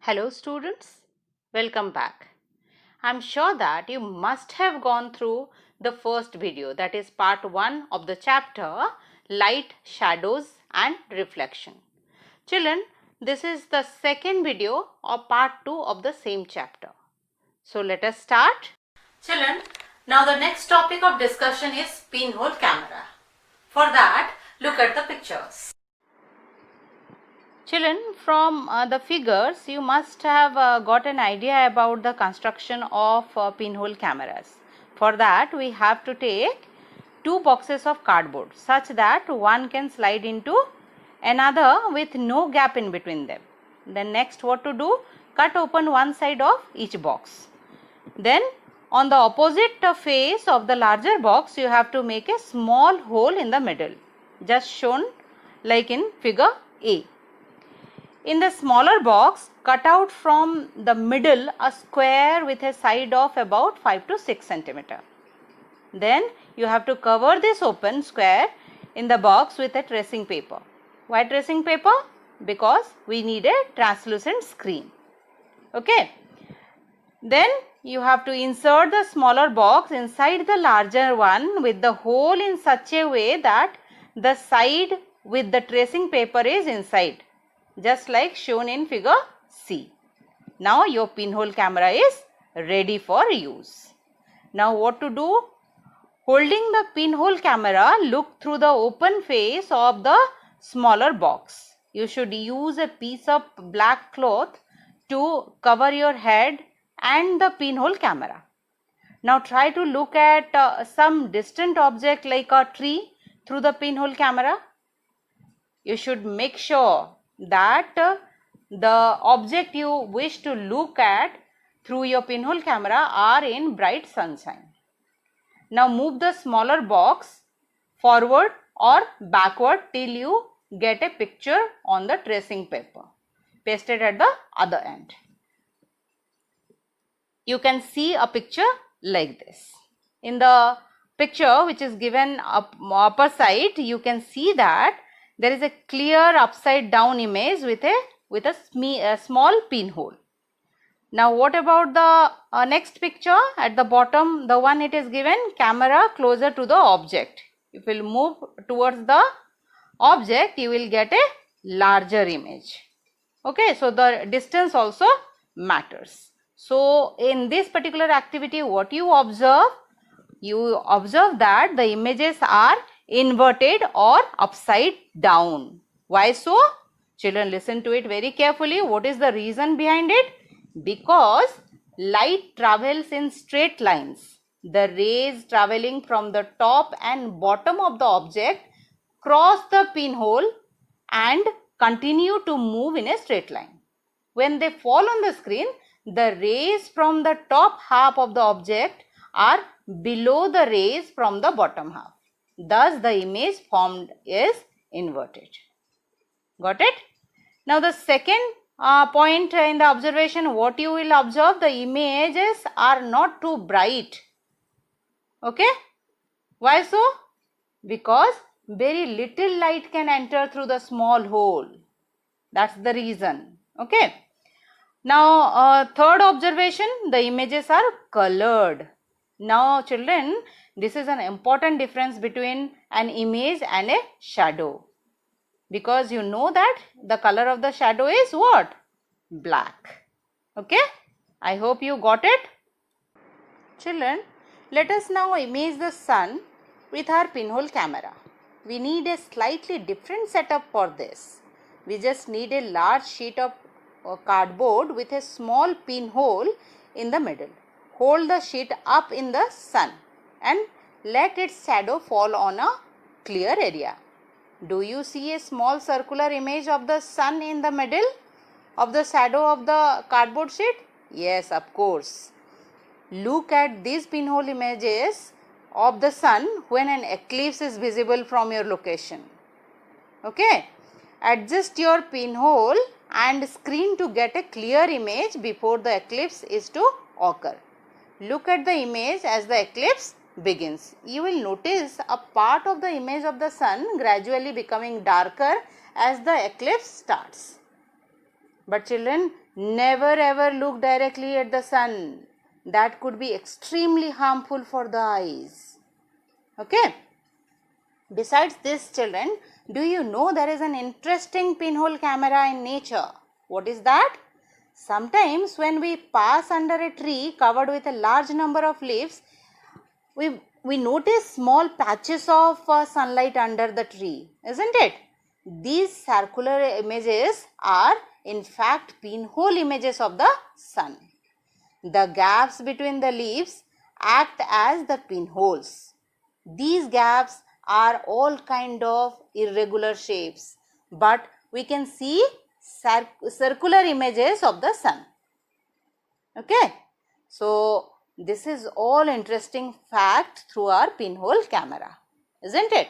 Hello students, welcome back. I'm sure that you must have gone through the first video, that is part 1 of the chapter Light, Shadows and Reflection. Children, this is the second video or part 2 of the same chapter. So let us start. Children, now the next topic of discussion is pinhole camera. For that, look at the pictures. Children, from the figures you must have got an idea about the construction of pinhole cameras. For that we have to take two boxes of cardboard such that one can slide into another with no gap in between them. Then next what to do? Cut open one side of each box. Then on the opposite face of the larger box you have to make a small hole in the middle, just shown like in figure A. In the smaller box, cut out from the middle a square with a side of about 5 to 6 centimeter. Then you have to cover this open square in the box with a tracing paper. Why tracing paper? Because we need a translucent screen. Okay. Then you have to insert the smaller box inside the larger one with the hole in such a way that the side with the tracing paper is inside, just like shown in figure C. Now your pinhole camera is ready for use. Now what to do? Holding the pinhole camera, look through the open face of the smaller box. You should use a piece of black cloth to cover your head and the pinhole camera. Now try to look at some distant object like a tree through the pinhole camera. You should make sure that the object you wish to look at through your pinhole camera are in bright sunshine. Now move the smaller box forward or backward till you get a picture on the tracing paper pasted at the other end. You can see a picture like this. In the picture which is given upper side, you can see that there is a clear upside down image with a small pinhole. Now what about the next picture at the bottom, the one it is given camera closer to the object. If you will move towards the object, you will get a larger image. Okay, so the distance also matters. So in this particular activity, what you observe? You observe that the images are inverted or upside down. Why so? Children, listen to it very carefully. What is the reason behind it? Because light travels in straight lines. The rays traveling from the top and bottom of the object cross the pinhole and continue to move in a straight line. When they fall on the screen, the rays from the top half of the object are below the rays from the bottom half. Thus, the image formed is inverted. Got it? Now, the second point in the observation, what you will observe, the images are not too bright. Okay? Why so? Because very little light can enter through the small hole. That's the reason. Okay? Now, third observation, the images are colored. Now, children, this is an important difference between an image and a shadow. Because you know that the color of the shadow is what? Black. Okay? I hope you got it. Children, let us now image the sun with our pinhole camera. We need a slightly different setup for this. We just need a large sheet of cardboard with a small pinhole in the middle. Hold the sheet up in the sun and let its shadow fall on a clear area. Do you see a small circular image of the sun in the middle of the shadow of the cardboard sheet? Yes, of course. Look at these pinhole images of the sun when an eclipse is visible from your location. Okay. Adjust your pinhole and screen to get a clear image before the eclipse is to occur. Look at the image as the eclipse begins. You will notice a part of the image of the sun gradually becoming darker as the eclipse starts. But children, Never ever look directly at the sun. That could be extremely harmful for the eyes. Okay. Besides this, children, do you know there is an interesting pinhole camera in nature? What is that? Sometimes when we pass under a tree covered with a large number of leaves, we notice small patches of sunlight under the tree, isn't it? These circular images are in fact pinhole images of the sun. The gaps between the leaves act as the pinholes. These gaps are all kind of irregular shapes, but we can see circular images of the sun. Okay, so this is all interesting fact through our pinhole camera, isn't it?